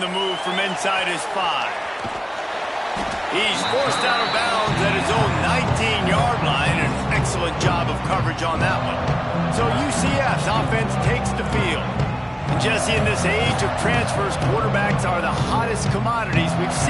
the move from inside his 5. He's forced out of bounds at his own 19-yard line. An excellent job of coverage on that one. So UCF's offense takes the field. And Jesse, in this age of transfers, quarterbacks are the hottest commodities we've seen.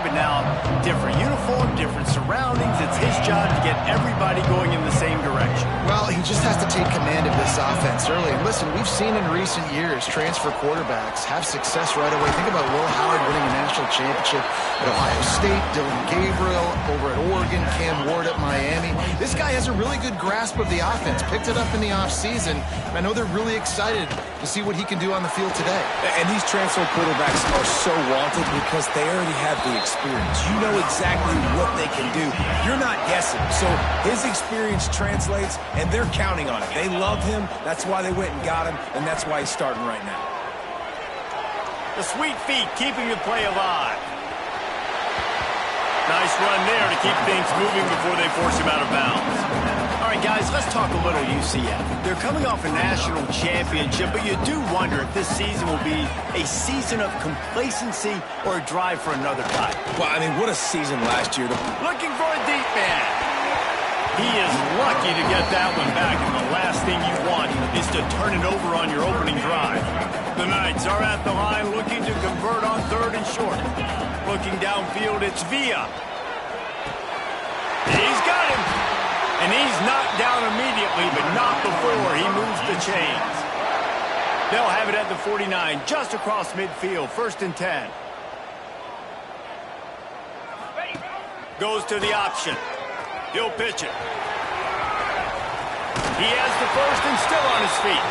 But now, different uniform, different surroundings. It's his job to get everybody going in the same direction. Well, he just has to take command of this offense early. And listen, we've seen in recent years transfer quarterbacks have success right away. Think about Will Howard winning a national championship at Ohio State, Dylan Gabriel over at Oregon, Cam Ward at Miami. This guy has a really good grasp of the offense, picked it up in the offseason. I know they're really excited to see what he can do on the field today. And these transfer quarterbacks are so wanted because they already have the experience. You know exactly what they can do. You're not guessing. So his experience translates, and they're counting on it. They love him. That's why they went and got him, and that's why he's starting right now. The sweet feet keeping the play alive. Nice run there to keep things moving before they force him out of bounds. All right, guys, let's talk a little UCF. They're coming off a national championship, but you do wonder if this season will be a season of complacency or a drive for another title. Well, I mean, what a season last year. Looking for a deep man. He is lucky to get that one back, and the last thing you want is to turn it over on your opening drive. The Knights are at the line looking to convert on 3rd and short. Looking downfield, it's Villa. He's got him. And he's knocked down immediately, but not before he moves the chains. They'll have it at the 49, just across midfield, 1st and 10. Goes to the option. He'll pitch it. He has the 1st and still on his feet.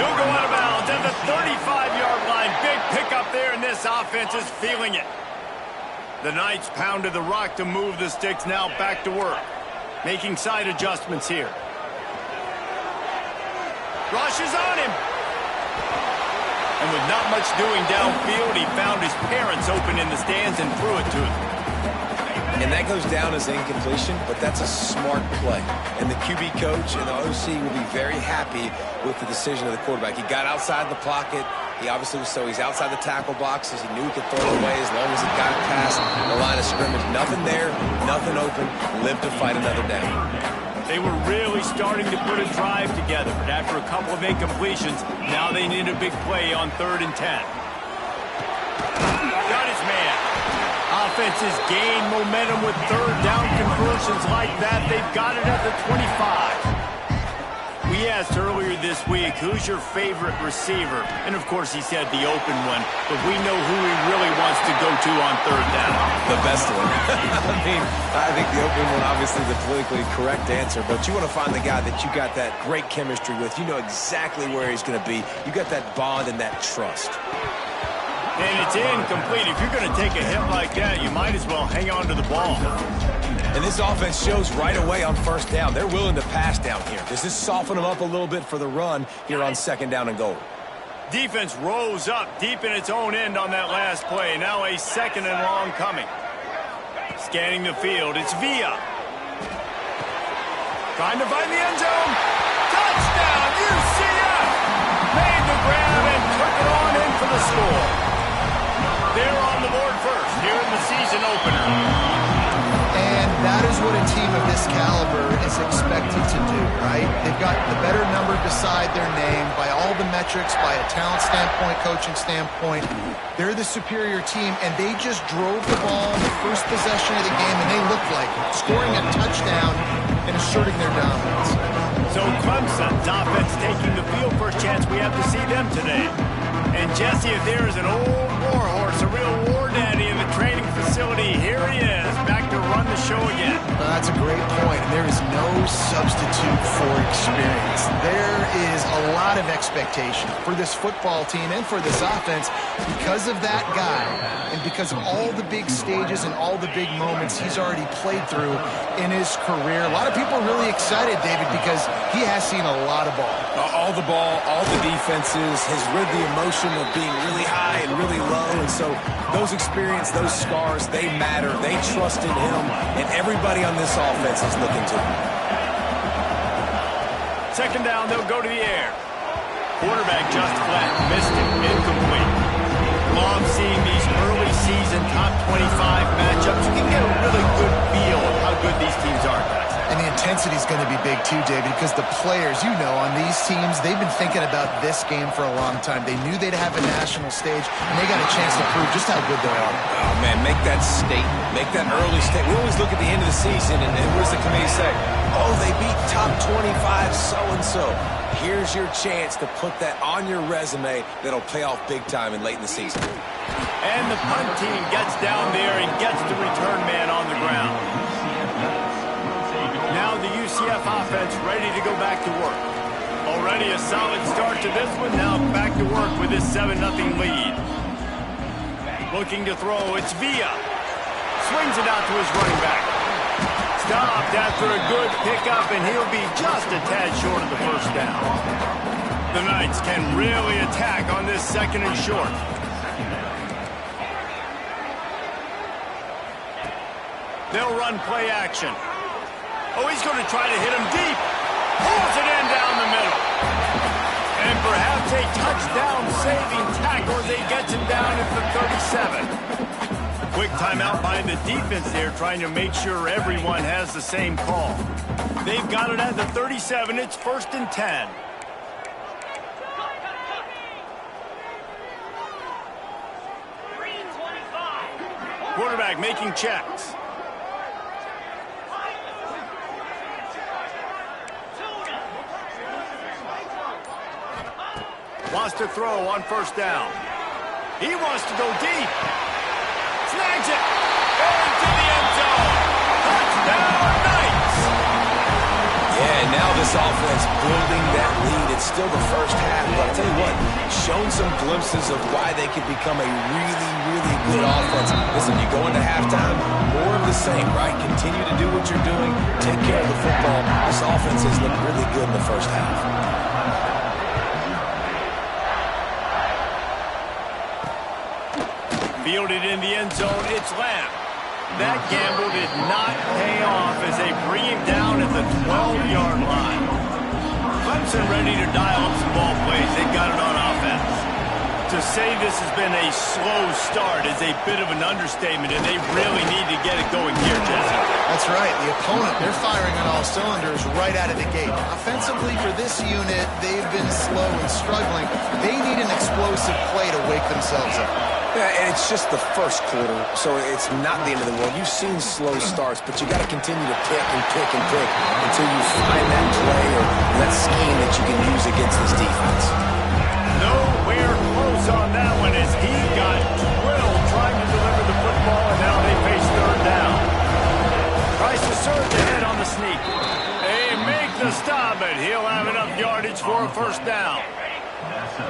He'll go out of bounds at the 35-yard line. Big pickup there, and this offense is feeling it. The Knights pounded the rock to move the sticks, now back to work. Making side adjustments here. Rush is on him. And with not much doing downfield, he found his parents open in the stands and threw it to him. And that goes down as incompletion, but that's a smart play. And the QB coach and the OC will be very happy with the decision of the quarterback. He got outside the pocket. He obviously was he's outside the tackle boxes. He knew he could throw it away as long as he got it past the line of scrimmage. Nothing there, nothing open. Live to fight another down. They were really starting to put a drive together, but after a couple of incompletions, now they need a big play on 3rd and 10. Got his man. Offenses gain momentum with 3rd down conversions like that. They've got it at the 25. We asked earlier this week, who's your favorite receiver? And, of course, he said the open one, but we know who he really wants to go to on 3rd down. The best one. I think the open one, obviously the politically correct answer, but you want to find the guy that you got that great chemistry with. You know exactly where he's going to be. You got that bond and that trust. And it's incomplete. If you're going to take a hit like that, you might as well hang on to the ball. And this offense shows right away on 1st down. They're willing to pass down here. Does this soften them up a little bit for the run here on 2nd down and goal? Defense rose up deep in its own end on that last play. Now a 2nd and long coming. Scanning the field, it's Villa. Trying to find the end zone. Touchdown, UCF! Made the grab and took it on in for the score. They're on the board first here in the season opener. And that is what a team of this caliber is expected to do, right? They've got the better number beside their name by all the metrics, by a talent standpoint, coaching standpoint. They're the superior team, and they just drove the ball in the first possession of the game, and they looked like scoring a touchdown and asserting their dominance. So Clemson's offense taking the field. First chance we have to see them today. And Jesse, if there is an old war horse, a real war daddy in the training facility, here he is, back to run the the show again. Well, that's a great point, and there is no substitute for experience. There is a lot of expectation for this football team and for this offense because of that guy and because of all the big stages and all the big moments he's already played through in his career. A lot of people are really excited, David, because he has seen a lot of ball. All the ball, all the defenses, has rid the emotion of being really high and really low, and so those experience, those scars, they matter. They trust in him, and everybody on this offense is looking to him. Second down, they'll go to the air. Quarterback just flat, missed it, incomplete. Love seeing these early season top 25 matchups. You can get a really good feel of how good these teams are, guys. And the intensity is going to be big too, David, because the players, you know, on these teams, they've been thinking about this game for a long time. They knew they'd have a national stage, and they got a chance to prove just how good they are. Oh, man, make that statement. Make that early statement. We always look at the end of the season, and what does the committee say? Oh, they beat top 25 so-and-so. Here's your chance to put that on your resume that'll pay off big time and late in the season. And the punt team gets down there and gets the return man on the ground. Now the UCF offense ready to go back to work. Already a solid start to this one. Now back to work with this 7-0 lead. Looking to throw. It's Villa. Swings it out to his running back. Stopped after a good pickup, and he'll be just a tad short of the first down. The Knights can really attack on this second and short. They'll run play action. Oh, he's going to try to hit him deep. Pulls it in down the middle. And perhaps a touchdown-saving tackle as he gets him down at the 37. Quick timeout by the defense there, trying to make sure everyone has the same call. They've got it at the 37. It's 1st and 10. Quarterback making checks. Wants to throw on first down. He wants to go deep. Snags it. Into the end zone. Touchdown, Knights. Yeah, now this offense building that lead. It's still the first half, but I'll tell you what, shown some glimpses of why they could become a really, really good offense. Listen, you go into halftime, more of the same, right? Continue to do what you're doing. Take care of the football. This offense has looked really good in the first half. Fielded in the end zone, it's Lamb. That gamble did not pay off as they bring him down at the 12-yard line. Clemson ready to dial up some ball plays. They got it on offense. To say this has been a slow start is a bit of an understatement, and they really need to get it going here, Jesse. That's right. The opponent, they're firing on all cylinders right out of the gate. Offensively, for this unit, they've been slow and struggling. They need an explosive play to wake themselves up. Yeah, and it's just the first quarter, so it's not the end of the world. You've seen slow starts, but you got to continue to pick and pick and pick until you find that play or that scheme that you can use against this defense. Nowhere close on that one as he got drilled trying to deliver the football, and now they face third down. Tries to surge ahead on the sneak. They make the stop, but he'll have enough yardage for a first down.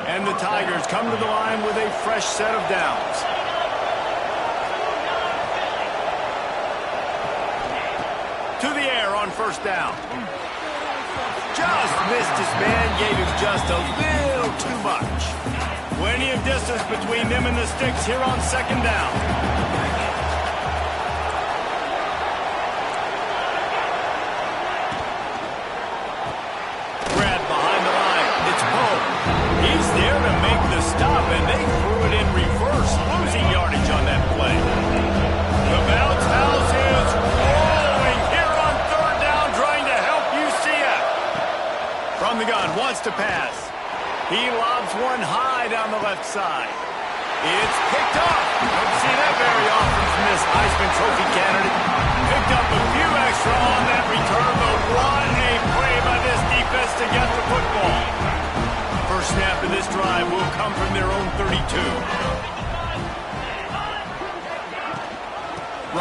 And the Tigers come to the line with a fresh set of downs. To the air on first down. Just missed his man, gave him just a little too much. Plenty of distance between them and the sticks here on second down. There to make the stop, and they threw it in reverse, losing yardage on that play. The bounce house is rolling here on third down, trying to help UCF. From the gun, wants to pass. He lobs one high down the left side. It's picked up. Don't see that very often from this Heisman Trophy candidate. Picked up a few extra on that return, but what a play by this defense to get the football. First snap of this drive will come from their own 32.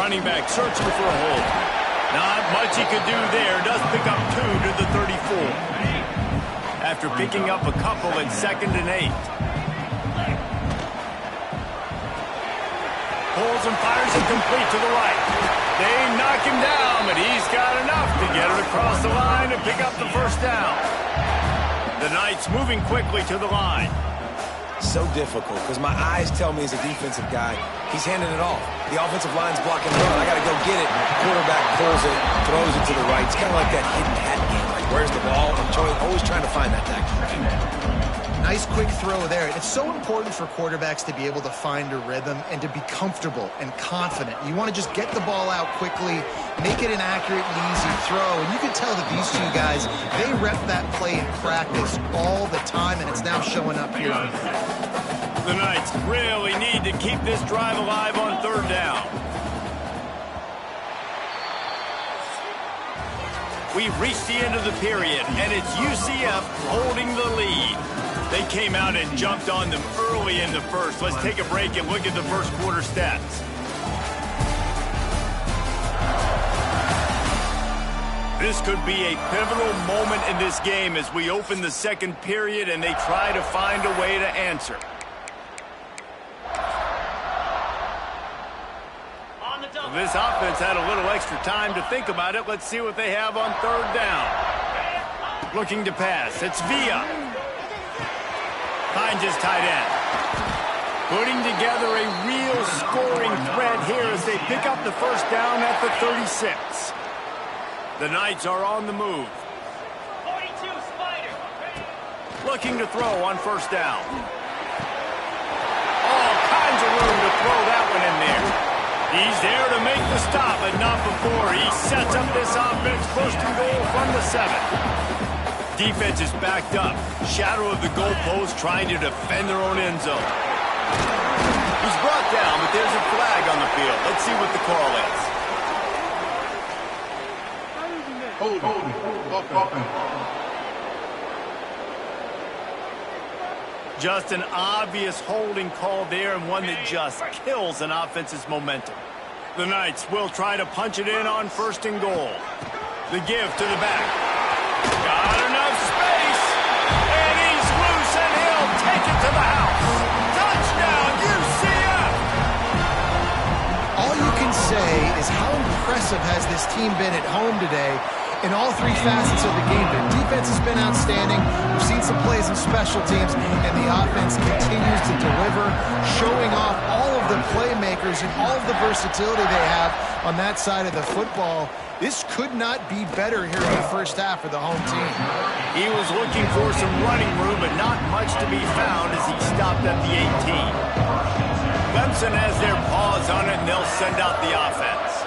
running back searching for a hole. Not much he could do there. Does pick up 2 to the 34. After picking up a couple at 2nd and 8. Pulls and fires it complete to the right. They knock him down, but he's got enough to get it across the line and pick up the first down. The Knights moving quickly to the line. So difficult because my eyes tell me as a defensive guy, he's handing it off. The offensive line's blocking the run. I got to go get it. Quarterback pulls it, throws it to the right. It's kind of like that hidden hat game. Like, where's the ball? I'm always trying to find that tactic. Nice quick throw there. It's so important for quarterbacks to be able to find a rhythm and to be comfortable and confident. You want to just get the ball out quickly, make it an accurate and easy throw. And you can tell that these two guys, they rep that play in practice all the time, and it's now showing up here. The Knights really need to keep this drive alive on 3rd down. We've reached the end of the period, and it's UCF holding the lead. They came out and jumped on them early in the first. Let's take a break and look at the first quarter stats. This could be a pivotal moment in this game as we open the second period and they try to find a way to answer. This offense had a little extra time to think about it. Let's see what they have on 3rd down. Looking to pass. It's Villa. Finds his tight end. Putting together a real scoring threat here as they pick up the first down at the 36. The Knights are on the move. 42 Spider. Looking to throw on 1st down. All kinds of room to throw that one in there. He's there to make the stop, but not before. He sets up this offense 1st and goal from the 7. Defense is backed up. Shadow of the goalpost trying to defend their own end zone. He's brought down, but there's a flag on the field. Let's see what the call is. Just an obvious holding call there and one that just kills an offense's momentum. The Knights will try to punch it in on 1st and goal. The give to the back. Got enough space, and he's loose, and he'll take it to the house. Touchdown, UCF! All you can say is how impressive has this team been at home today in all 3 facets of the game. The defense has been outstanding. We've seen some plays in special teams, and the offense continues to deliver, showing off all of the playmakers and all of the versatility they have on that side of the football. This could not be better here in the first half for the home team. He was looking for some running room, but not much to be found as he stopped at the 18. Clemson has their paws on it, and they'll send out the offense.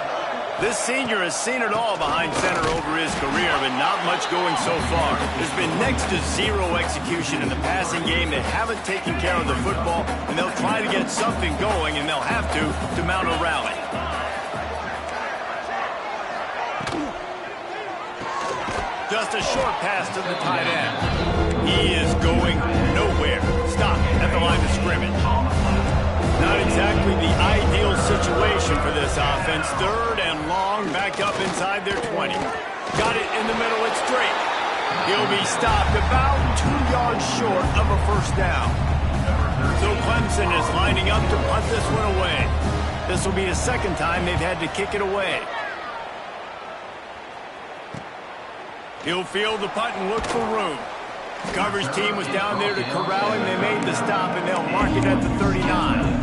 This senior has seen it all behind center over his career, but not much going so far. There's been next to zero execution in the passing game. They haven't taken care of the football, and they'll try to get something going, and they'll have to mount a rally. Just a short pass to the tight end. He is going nowhere. Stop at the line of scrimmage. Not exactly the ideal situation for this offense. 3rd and long, back up inside their 20. Got it in the middle, it's Drake. He'll be stopped about 2 yards short of a first down. So Clemson is lining up to punt this one away. This will be the 2nd time they've had to kick it away. He'll field the punt and look for room. Coverage team was down there to corral him. They made the stop, and they'll mark it at the 39.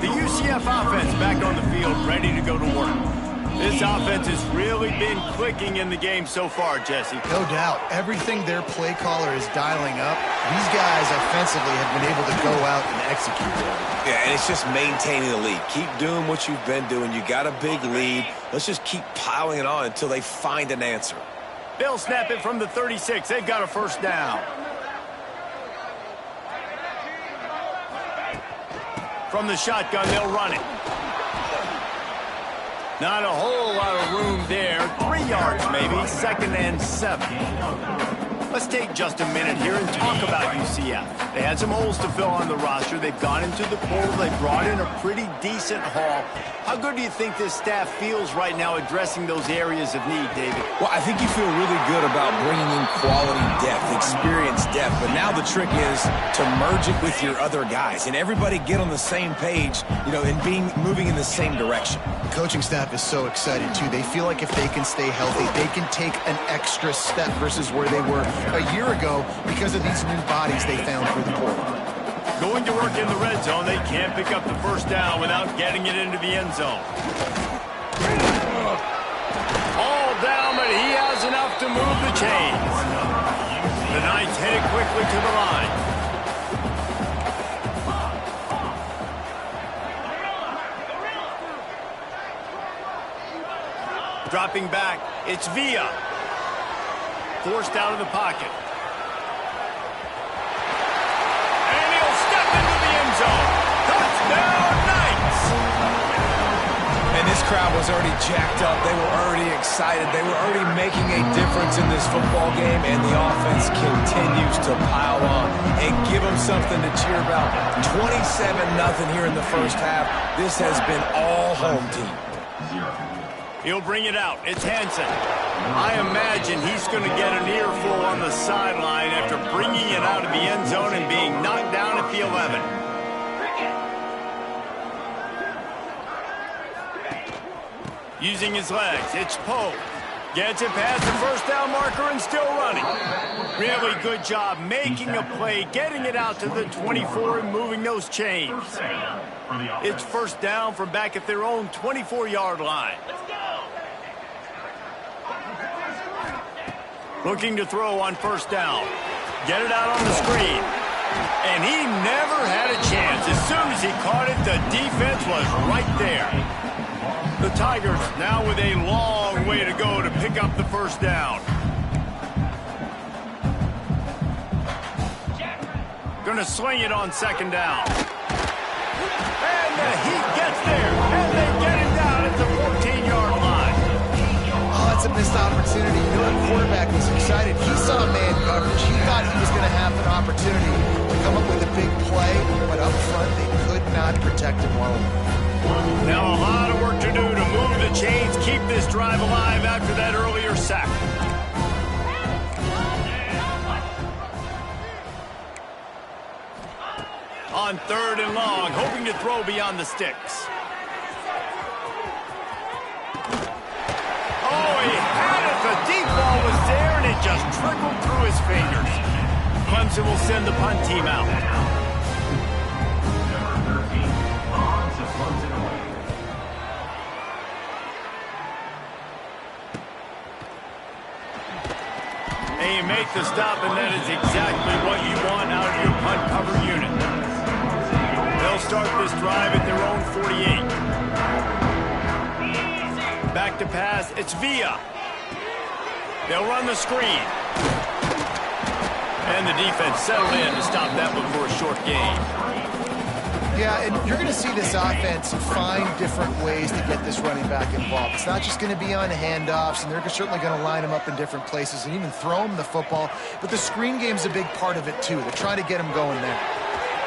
The UCF offense back on the field, ready to go to work. This offense has really been clicking in the game so far, Jesse. No doubt. Everything their play caller is dialing up, these guys offensively have been able to go out and execute it. Yeah, and it's just maintaining the lead. Keep doing what you've been doing. You got a big lead. Let's just keep piling it on until they find an answer. They'll snap it from the 36. They've got a first down. From the shotgun, they'll run it. Not a whole lot of room there. 3 yards maybe. 2nd and 7. Let's take just a minute here and talk about UCF. They had some holes to fill on the roster. They've gone into the portal. They brought in a pretty decent haul. How good do you think this staff feels right now addressing those areas of need, David? Well, I think you feel really good about bringing in quality depth, experience depth, but now the trick is to merge it with your other guys and everybody get on the same page, and moving in the same direction. The coaching staff is so excited, too. They feel like if they can stay healthy, they can take an extra step versus where they were a year ago because of these new bodies they found through the portal. Going to work in the red zone, they can't pick up the first down without getting it into the end zone. All down, but he has enough to move the chains. The Knights headed quickly to the line. Dropping back, it's Villa. Forced out of the pocket. And he'll step into the end zone. Touchdown, Knights! And this crowd was already jacked up. They were already excited. They were already making a difference in this football game, and the offense continues to pile on and give them something to cheer about. 27-0 here in the first half. This has been all home team. He'll bring it out. It's Hansen. I imagine he's going to get an earful on the sideline after bringing it out of the end zone and being knocked down at the 11. Using his legs, it's Poe. Gets it past the first down marker and still running. Really good job making a play, getting it out to the 24 and moving those chains. It's first down from back at their own 24-yard line. Looking to throw on first down. Get it out on the screen. And he never had a chance. As soon as he caught it, the defense was right there. The Tigers now with a long way to go to pick up the first down. Gonna swing it on second down. And the Heat gets there. And they get him down at the 14-yard line. Oh, that's a missed opportunity. The quarterback was excited. He saw man coverage. He thought he was going to have an opportunity to come up with a big play, but up front they could not protect him well enough. Now a lot of work to do to move the chains, keep this drive alive after that earlier sack. On third and long, hoping to throw beyond the sticks. Oh, he had it. The deep ball was there, and it just trickled through his fingers. Clemson will send the punt team out. And you make the stop, and that is exactly what you want out of your punt cover unit. They'll start this drive at their own 48. Back to pass, it's Villa. They'll run the screen. And the defense settled in to stop that one for a short gain. Yeah, and you're going to see this offense find different ways to get this running back involved. It's not just going to be on handoffs, and they're certainly going to line him up in different places and even throw him the football. But the screen game's a big part of it, too. They're trying to get him going there.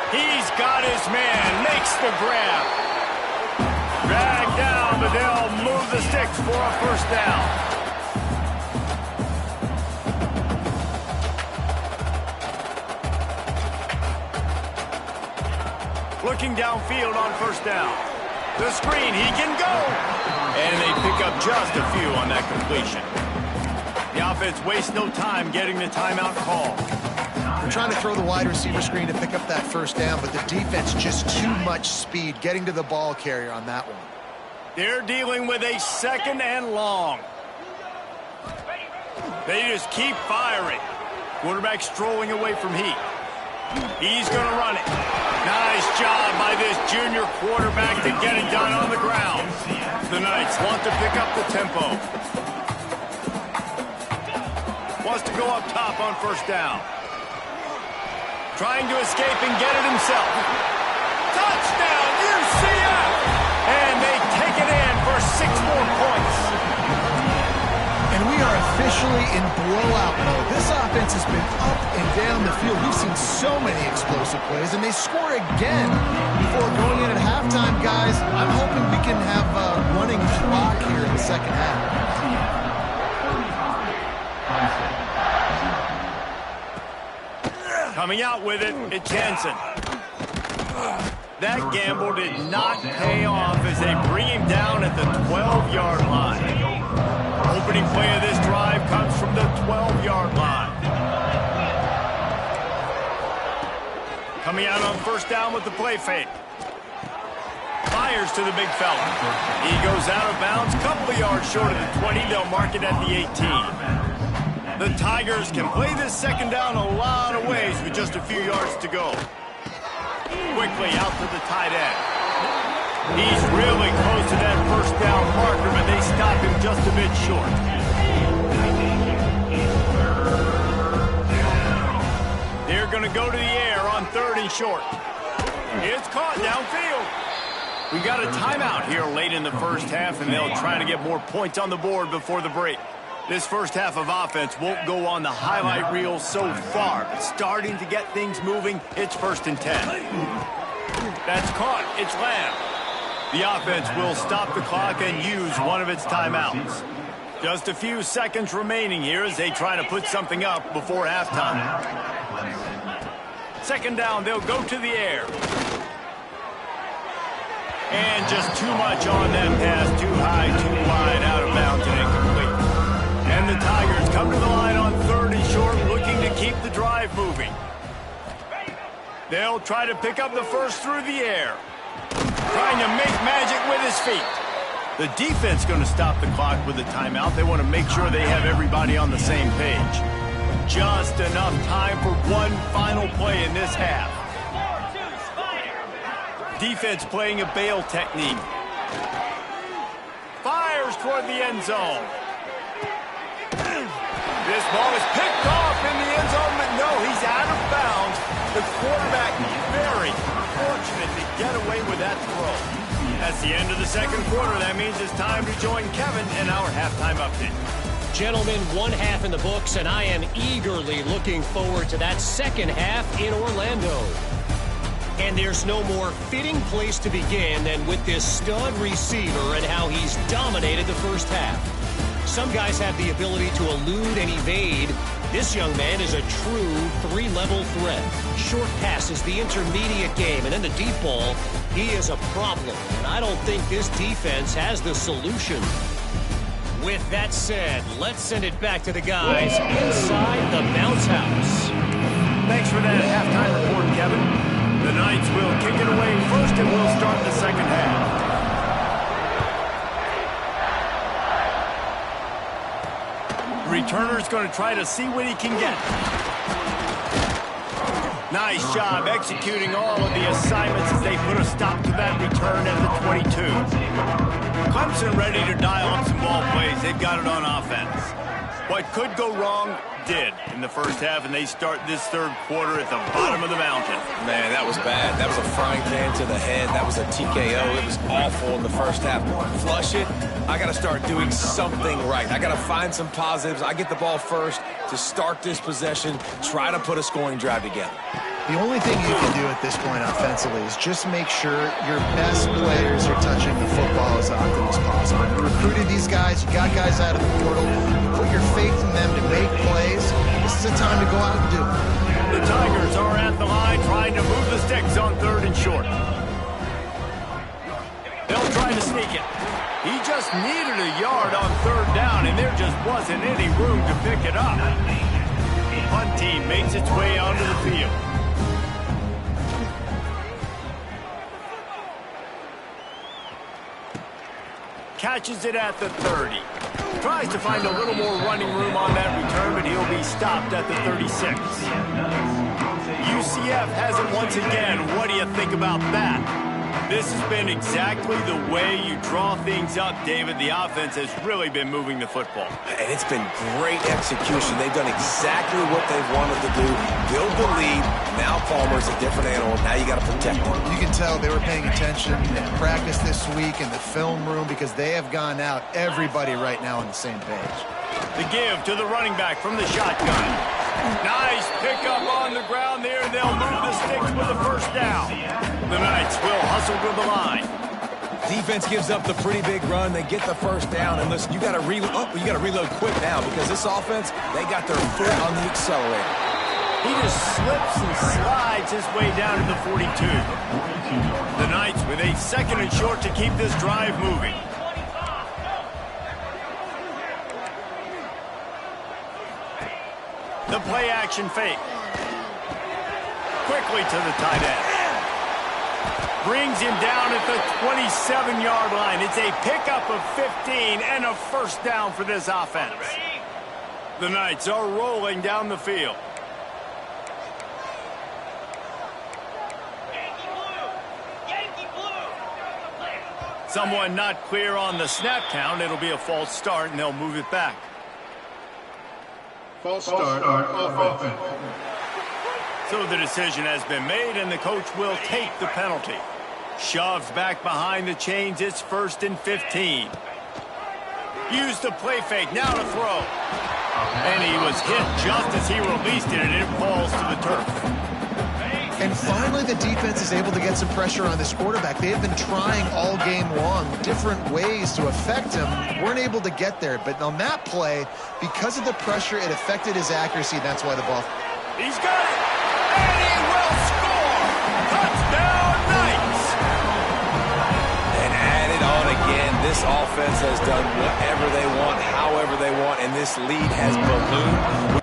He's got his man, makes the grab. Drag down, but they'll move the sticks for a first down. Looking downfield on first down. The screen, he can go. And they pick up just a few on that completion. The offense wastes no time getting the timeout call. They're trying to throw the wide receiver screen to pick up that first down, but the defense just too much speed getting to the ball carrier on that one. They're dealing with a second and long. They just keep firing. Quarterback strolling away from Heat. He's going to run it. Nice job by this junior quarterback to get it done on the ground. The Knights want to pick up the tempo. Wants to go up top on first down. Trying to escape and get it himself. Touchdown, UCF! And they take it in for 6 more points. And we are officially in blowout mode. This offense has been up and down the field. We've seen so many explosive plays, and they score again before going in at halftime, guys. I'm hoping we can have a running clock here in the second half. Coming out with it, it's Jensen. That gamble did not pay off as they bring him down at the 12-yard line. Opening play of this drive comes from the 12-yard line. Coming out on first down with the play fake. Fires to the big fella. He goes out of bounds, couple of yards short of the 20. They'll mark it at the 18. The Tigers can play this second down a lot of ways with just a few yards to go. Quickly out to the tight end. He's really close to that first down marker, but they stop him just a bit short. They're going to go to the air on 3rd and short. It's caught downfield. We got a timeout here late in the first half, and they'll try to get more points on the board before the break. This first half of offense won't go on the highlight reel so far, but starting to get things moving, it's 1st and 10. That's caught. It's Lamb. The offense will stop the clock and use one of its timeouts. Just a few seconds remaining here as they try to put something up before halftime. Second down, they'll go to the air. And just too much on that pass, too high, too wide, out of bounds, and incomplete. And the Tigers come to the line on 3rd and short, looking to keep the drive moving. They'll try to pick up the first through the air. Trying to make magic with his feet. The defense going to stop the clock with a timeout. They want to make sure they have everybody on the same page. Just enough time for one final play in this half. Defense playing a bail technique. Fires toward the end zone. This ball is picked off in the end zone, but no, he's out of bounds. The quarterback very fortunate to get away with that throw. That's the end of the second quarter. That means it's time to join Kevin in our halftime update. Gentlemen, one half in the books, and I am eagerly looking forward to that second half in Orlando. And there's no more fitting place to begin than with this stud receiver and how he's dominated the first half. Some guys have the ability to elude and evade. This young man is a true three-level threat. Short passes, the intermediate game, and then the deep ball, he is a problem. And I don't think this defense has the solution. With that said, let's send it back to the guys inside the bounce house. Thanks for that halftime report, Kevin. The Knights will kick it away first, and we'll start the second half. Returner's going to try to see what he can get. Nice job executing all of the assignments as they put a stop to that return at the 22. Clemson ready to dial up some ball plays. They've got it on offense. What could go wrong did in the first half, and they start this third quarter at the bottom of the mountain. Man, that was bad. That was a frying pan to the head. That was a TKO. It was awful in the first half. Flush it. I got to start doing something right. I got to find some positives. I get the ball first to start this possession, try to put a scoring drive together. The only thing you can do at this point offensively is just make sure your best players are touching the football as often as possible. You recruited these guys. You got guys out of the portal. You put your faith in them to make plays. This is a time to go out and do it. The Tigers are at the line trying to move the sticks on 3rd and short. They'll try to sneak it. He just needed a yard on 3rd down, and there just wasn't any room to pick it up. The punt team makes its way onto the field. Catches it at the 30. Tries to find a little more running room on that return, but he'll be stopped at the 36. UCF has it once again. What do you think about that? This has been exactly the way you draw things up, David. The offense has really been moving the football. And it's been great execution. They've done exactly what they've wanted to do. Build the lead. Now Palmer's a different animal. Now you got to protect him. You can tell they were paying attention in practice this week in the film room because they have gone out everybody right now on the same page. The give to the running back from the shotgun. Nice pickup on the ground there, and they'll move the sticks with the first down. The Knights will hustle to the line. Defense gives up the pretty big run. They get the first down, and listen, you got to reload. Oh, you got to reload quick now because this offense, they got their foot on the accelerator. He just slips and slides his way down to the 42. The Knights with a 2nd and short to keep this drive moving. The play action fake. Quickly to the tight end. Brings him down at the 27-yard line. It's a pickup of 15 and a first down for this offense. The Knights are rolling down the field. Someone not clear on the snap count. It'll be a false start, and they'll move it back. False start offense. So the decision has been made, and the coach will take the penalty. Shoves back behind the chains. It's 1st and 15. Used the play fake. Now to throw. And he was hit just as he released it, and it falls to the turf. And finally, the defense is able to get some pressure on this quarterback. They have been trying all game long different ways to affect him. Weren't able to get there. But on that play, because of the pressure, it affected his accuracy. That's why the ball. He's got it. And he will score. Touchdown, Knights. And add it on again. This offense has done whatever they want, however they want, and this lead has ballooned.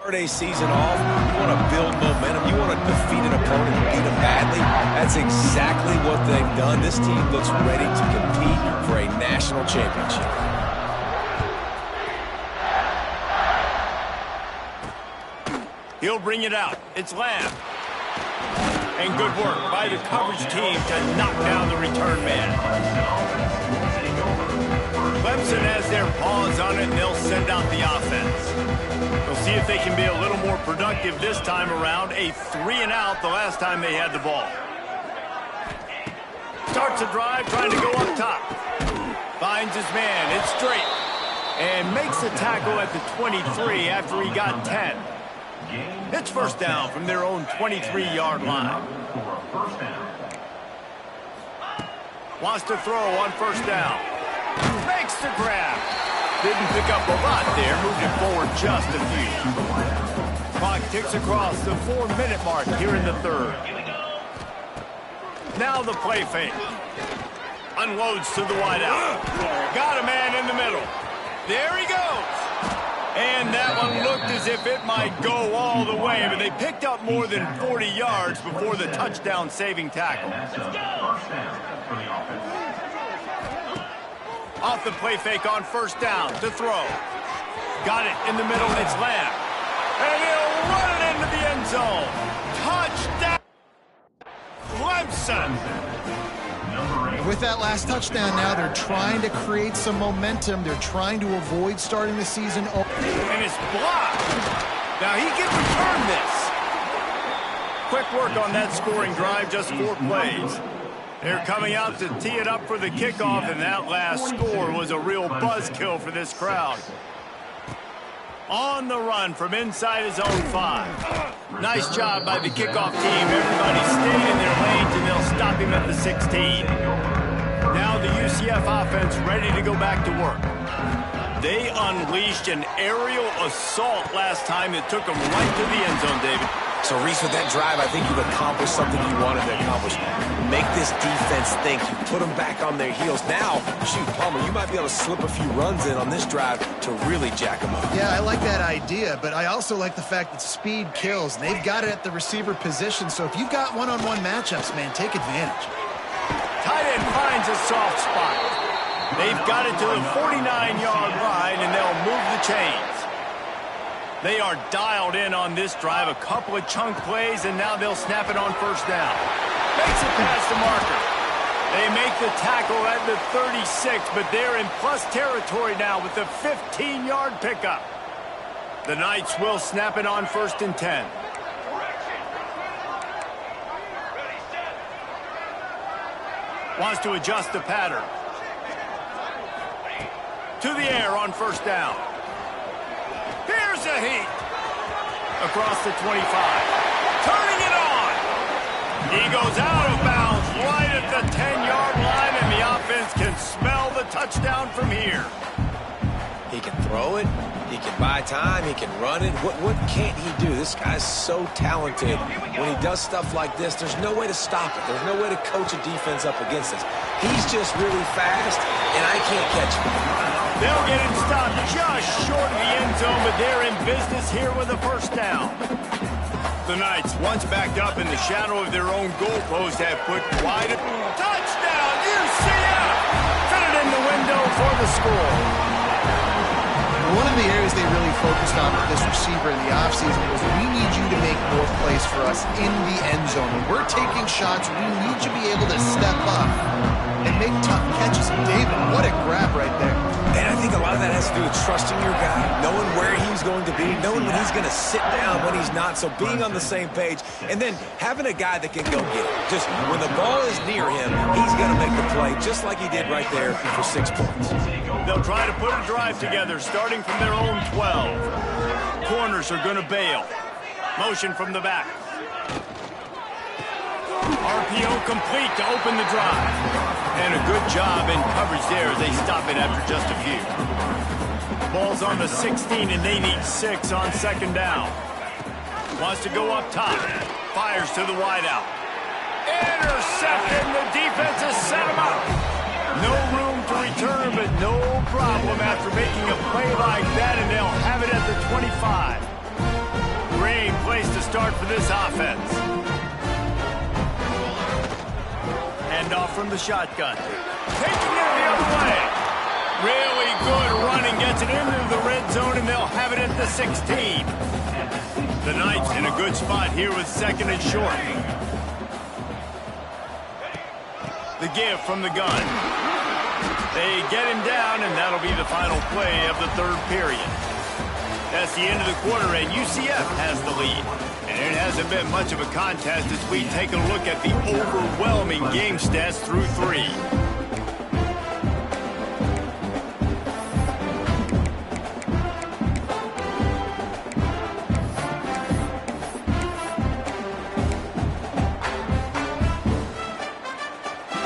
A season off, you want to build momentum, you want to defeat an opponent and beat them badly. That's exactly what they've done. This team looks ready to compete for a national championship. He'll bring it out. It's Lamb. And good work by the coverage team to knock down the return man. Clemson has their paws on it, and they'll send out the offense. We'll see if they can be a little more productive this time around. A 3-and-out the last time they had the ball. Starts a drive trying to go up top. Finds his man. It's straight. And makes a tackle at the 23 after he got 10. It's first down from their own 23-yard line. Wants to throw on first down. Makes the grab. Didn't pick up a lot there. Moved it forward just a few. Clock ticks across the 4-minute mark here in the third. Now the play fake. Unloads to the wideout. Got a man in the middle. There he goes. And that one looked as if it might go all the way, but they picked up more than 40 yards before the touchdown-saving tackle. Off the play fake on first down to throw. Got it in the middle, it's Lamb. And he'll run it into the end zone. Touchdown, Clemson. With that last touchdown now, they're trying to create some momentum. They're trying to avoid starting the season. And it's blocked. Now he can return this. Quick work on that scoring drive, just 4 plays. They're coming out to tee it up for the kickoff, and that last score was a real buzzkill for this crowd. On the run from inside his own 5. Nice job by the kickoff team. Everybody stayed in their lanes, and they'll stop him at the 16. Now the UCF offense ready to go back to work. They unleashed an aerial assault last time that took them right to the end zone, David. So, Reese, with that drive, I think you've accomplished something you wanted to accomplish. Make this defense think. You put them back on their heels. Now, shoot, Palmer, you might be able to slip a few runs in on this drive to really jack them up. Yeah, I like that idea, but I also like the fact that speed kills. They've got it at the receiver position, so if you've got one-on-one matchups, man, take advantage. Tight end finds a soft spot. They've got it to the 49-yard line, and they'll move the chains. They are dialed in on this drive. A couple of chunk plays, and now they'll snap it on first down. Makes it past the marker. They make the tackle at the 36, but they're in plus territory now with the 15-yard pickup. The Knights will snap it on first and 10. Wants to adjust the pattern. To the air on first down. Here's a heat. Across the 25. Turning it on. He goes out of bounds right at the 10-yard line, and the offense can smell the touchdown from here. He can throw it. He can buy time. He can run it. What can't he do? This guy's so talented. When he does stuff like this, there's no way to stop it. There's no way to coach a defense up against this. He's just really fast, and I can't catch him. They'll get him stopped just short of the end zone, but they're in business here with a first down. The Knights, once backed up in the shadow of their own goalpost, have put wide. Touchdown, UCF! Fit it in the window for the score. One of the areas they really focused on with this receiver in the offseason was we need you to make more plays for us in the end zone. When we're taking shots, we need you to be able to step up and make tough catches. And David, what a grab right there. And I think a lot of that has to do with trusting your guy, knowing where he's going to be, knowing when he's going to sit down, when he's not, so being on the same page, and then having a guy that can go get it. Just when the ball is near him, he's going to make the play, just like he did right there for 6 points. They'll try to put a drive together, starting from their own 12. Corners are going to bail. Motion from the back. RPO complete to open the drive. And a good job in coverage there as they stop it after just a few. Ball's on the 16, and they need 6 on second down. Wants to go up top. Fires to the wideout. Intercepted, and the defense has set him up. No room to return, but no problem after making a play like that, and they'll have it at the 25. Great place to start for this offense. Hand off from the shotgun. Taking it the other way. Really good running, gets it into the red zone, and they'll have it at the 16. The Knights in a good spot here with second and short. The give from the gun. They get him down, and that'll be the final play of the third period. That's the end of the quarter, and UCF has the lead. And it hasn't been much of a contest as we take a look at the overwhelming game stats through 3.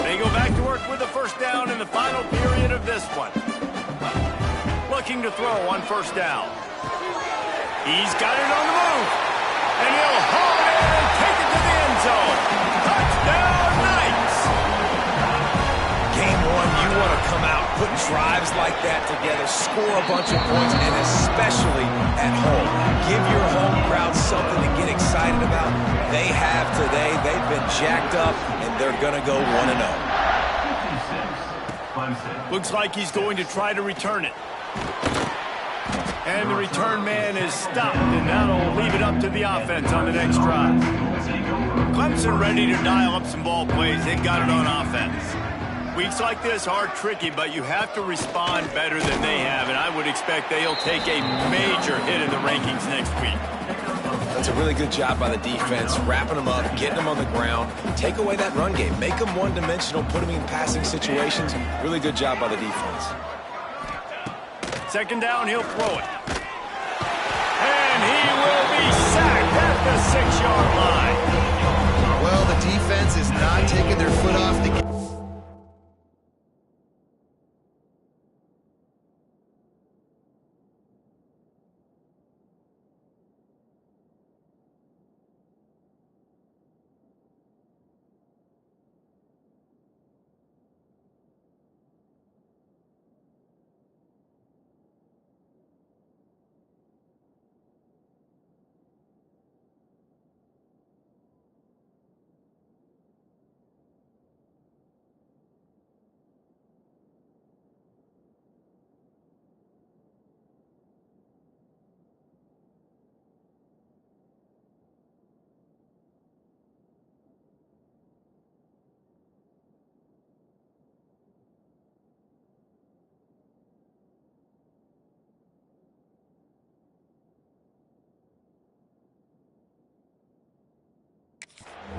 They go back to work with a this one. Looking to throw on first down. He's got it on the move. And he'll haul it in and take it to the end zone. Touchdown, Knights! Game one, you want to come out, put drives like that together, score a bunch of points, and especially at home. Give your home crowd something to get excited about. They have today. They've been jacked up, and they're going to go 1-0. Looks like he's going to try to return it. And the return man is stopped, and that'll leave it up to the offense on the next drive. Clemson ready to dial up some ball plays. They've got it on offense. Weeks like this are tricky, but you have to respond better than they have, and I would expect they'll take a major hit in the rankings next week. That's a really good job by the defense, wrapping them up, getting them on the ground. Take away that run game. Make them one-dimensional, put them in passing situations. Really good job by the defense. Second down, he'll throw it. And he will be sacked at the 6-yard line. Well, the defense is not taking their foot off the gas.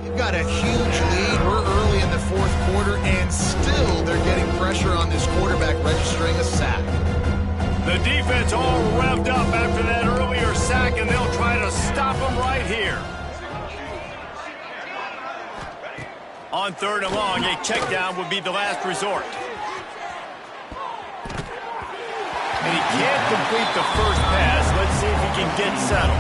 You've got a huge lead. We're early in the fourth quarter, and still they're getting pressure on this quarterback, registering a sack. The defense all revved up after that earlier sack, and they'll try to stop him right here. On third and long, a check down would be the last resort. And he can't complete the first pass. Let's see if he can get settled.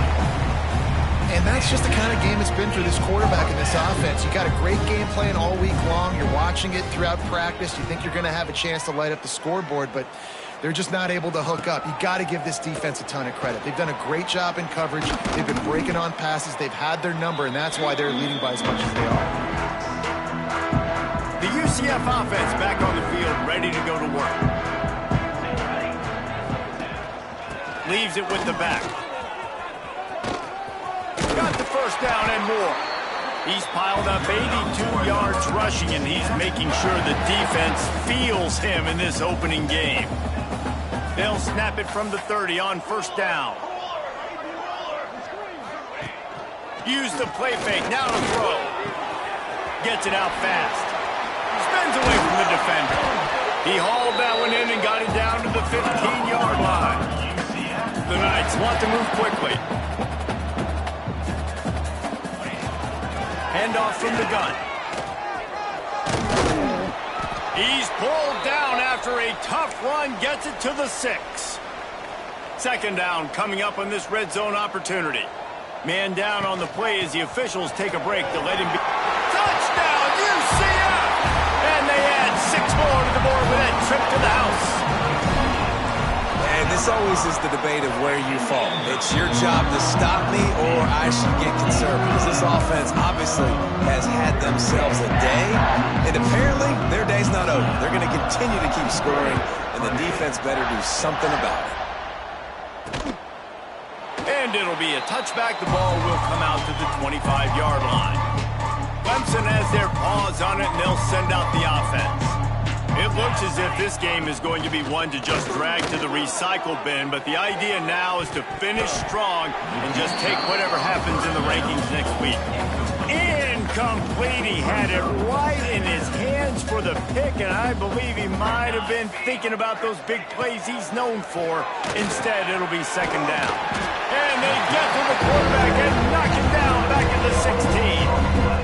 And that's just the kind of game it's been for this quarterback in this offense. You got a great game plan all week long. You're watching it throughout practice. You think you're going to have a chance to light up the scoreboard, but they're just not able to hook up. You got to give this defense a ton of credit. They've done a great job in coverage. They've been breaking on passes. They've had their number, and that's why they're leading by as much as they are. The UCF offense back on the field, ready to go to work. Leaves it with the back. Got the first down and more. He's piled up 82 yards rushing, and he's making sure the defense feels him in this opening game. They'll snap it from the 30 on first down. Use the play fake, now to throw. Gets it out fast. Spins away from the defender. He hauled that one in and got it down to the 15-yard line. The Knights want to move quickly. Handoff from the gun. He's pulled down after a tough run, gets it to the 6. Second down coming up on this red zone opportunity. Man down on the play as the officials take a break to let him be. Touchdown, UCF! And they add 6 more to the board with that trip to the house. And this always is the debate of where you fall. It's your job to stop me, or I should get concerned, because this offense obviously has had themselves a day, and apparently their day's not over. They're going to continue to keep scoring, and the defense better do something about it. And it'll be a touchback. The ball will come out to the 25-yard line. Clemson has their paws on it, and they'll send out the offense. It looks as if this game is going to be one to just drag to the recycle bin, but the idea now is to finish strong and just take whatever happens in the rankings next week. Incomplete. He had it right in his hands for the pick, and I believe he might have been thinking about those big plays he's known for. Instead, it'll be second down. And they get to the quarterback and knock him down back at the 16.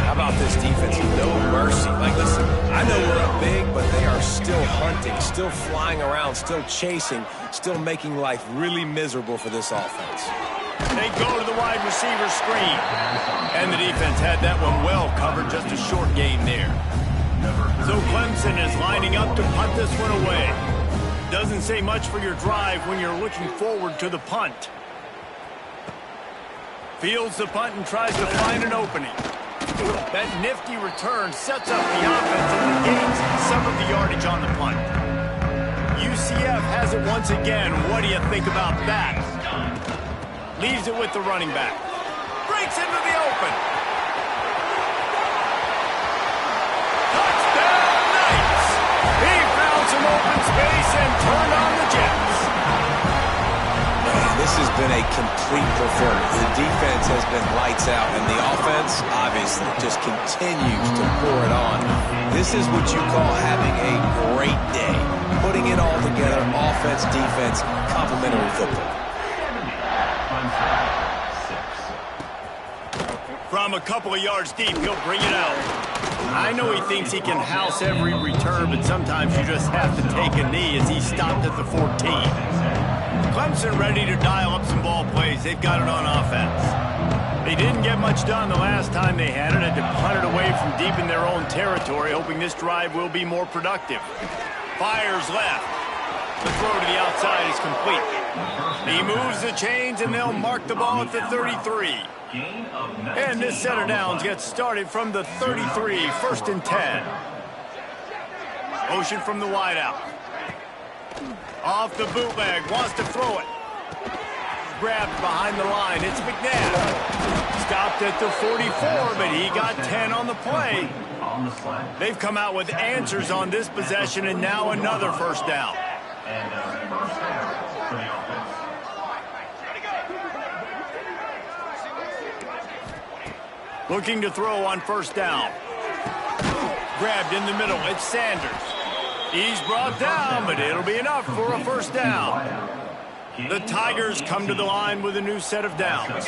How about this defense? No mercy. Like, listen, I know we're up big, but they are still hunting, still flying around, still chasing, still making life really miserable for this offense. They go to the wide receiver screen. And the defense had that one well covered, just a short game there. So Clemson is lining up to punt this one away. Doesn't say much for your drive when you're looking forward to the punt. Fields the punt and tries to find an opening. That nifty return sets up the offense and gains some of the yardage on the punt. UCF has it once again. What do you think about that? Leaves it with the running back. Breaks into the open. Touchdown, Knights! He found some open space and turned on the Jets. This has been a complete performance. The defense has been lights out, and the offense, obviously, just continues to pour it on. This is what you call having a great day. Putting it all together, offense, defense, complementary football. From a couple of yards deep, he'll bring it out. I know he thinks he can house every return, but sometimes you just have to take a knee as he stopped at the 14. Clemson ready to dial up some ball plays. They've got it on offense. They didn't get much done the last time they had it. Had to punt it away from deep in their own territory, hoping this drive will be more productive. Fires left. The throw to the outside is complete. He moves the chains, and they'll mark the ball at the 33. And this set of downs gets started from the 33, 1st and 10. Motion from the wideout. Off the bootleg, wants to throw it. Grabbed behind the line, it's McNabb. Stopped at the 44, but he got 10 on the play. They've come out with answers on this possession, and now another first down. Looking to throw on first down. Grabbed in the middle, it's Sanders. He's brought down, but it'll be enough for a first down. The Tigers come to the line with a new set of downs.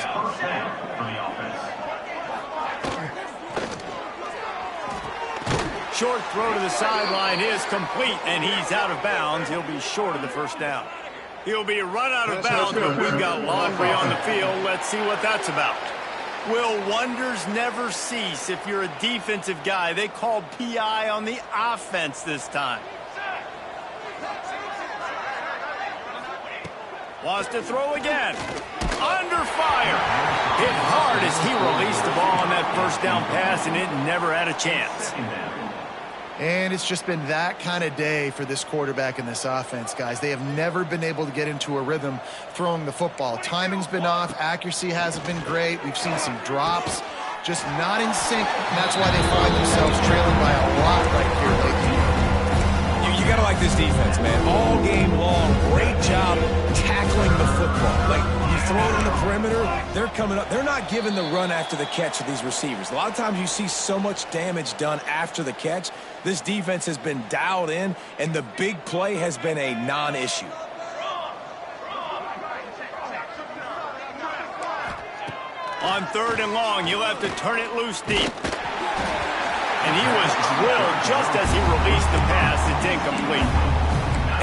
Short throw to the sideline is complete, and he's out of bounds. He'll be short of the first down. He'll be run out of bounds, but we've got laundry on the field. Let's see what that's about. Will wonders never cease? If you're a defensive guy, they called PI on the offense this time. Wants to throw again. Under fire. Hit hard as he released the ball on that first down pass, and it never had a chance. And it's just been that kind of day for this quarterback and this offense, guys. They have never been able to get into a rhythm throwing the football. Timing's been off. Accuracy hasn't been great. We've seen some drops, just not in sync. And that's why they find themselves trailing by a lot right here lately. You got to like this defense, man. All game long, great job tackling the football. Like, you throw it on the perimeter, they're coming up. They're not giving the run after the catch to these receivers. A lot of times you see so much damage done after the catch. This defense has been dialed in, and the big play has been a non-issue. On 3rd and long, he'll have to turn it loose deep. And he was drilled just as he released the pass. It's incomplete.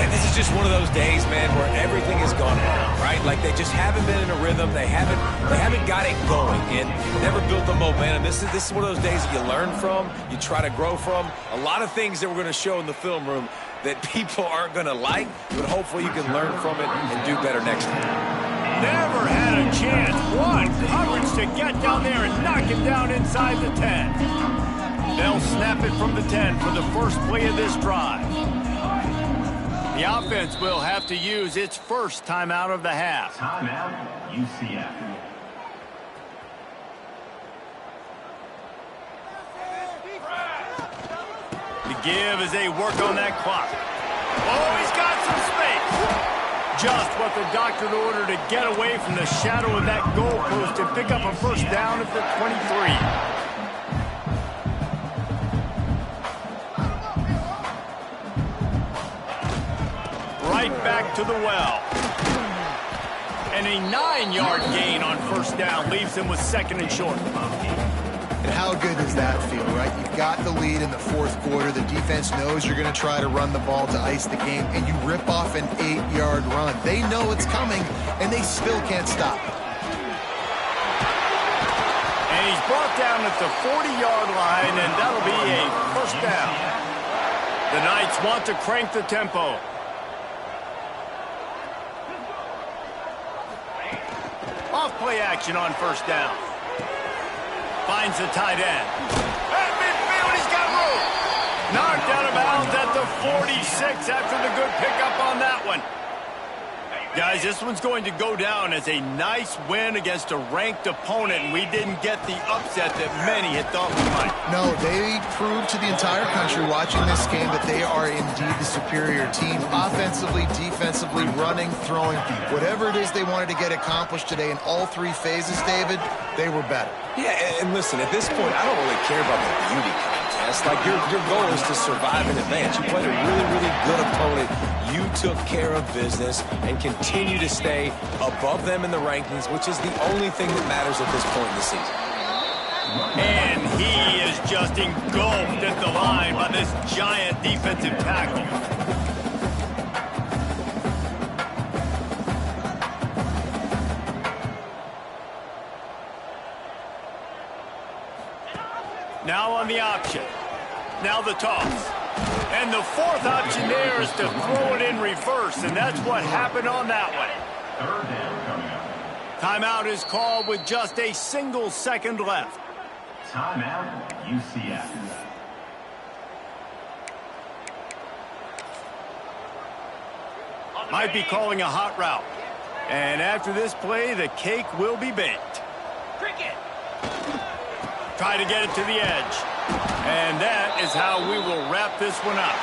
And this is just one of those days, man, where everything has gone wrong, right? Like, they just haven't been in a rhythm. They haven't got it going and never built the momentum. This is one of those days that you learn from, you try to grow from. A lot of things that we're going to show in the film room that people aren't going to like, but hopefully you can learn from it and do better next time. Never had a chance. One coverage to get down there and knock him down inside the 10. They'll snap it from the 10 for the first play of this drive. The offense will have to use its first timeout of the half. Timeout, UCF. The give as they work on that clock. Oh, he's got some space. Just what the doctor ordered to get away from the shadow of that goalpost and pick up a first down at the 23. Right back to the well. And a 9-yard gain on first down leaves him with 2nd and short. And how good does that feel, right? You've got the lead in the fourth quarter. The defense knows you're going to try to run the ball to ice the game, and you rip off an 8-yard run. They know it's coming, and they still can't stop it. And he's brought down at the 40-yard line, and that'll be a first down. The Knights want to crank the tempo. Off play action on first down. Finds the tight end. At midfield, he's got room. Knocked out of bounds at the 46 after the good pickup on that one. Guys, this one's going to go down as a nice win against a ranked opponent, and we didn't get the upset that many had thought we might. No, they proved to the entire country watching this game that they are indeed the superior team. Offensively, defensively, running, throwing, whatever it is they wanted to get accomplished today in all three phases, David, they were better. Yeah, and listen, at this point, I don't really care about the beauty contest. Like, your goal is to survive and advance. You played a really, really good opponent. You took care of business and continue to stay above them in the rankings, which is the only thing that matters at this point in the season. And he is just engulfed at the line by this giant defensive tackle. Now on the option. Now the toss. And the fourth option there is to throw it in reverse, and that's what happened on that one. Third down coming up. Timeout is called with just a single second left. Timeout, UCF. Might be calling a hot route. And after this play, the cake will be baked. Cricket. Try to get it to the edge. And that is how we will wrap this one up.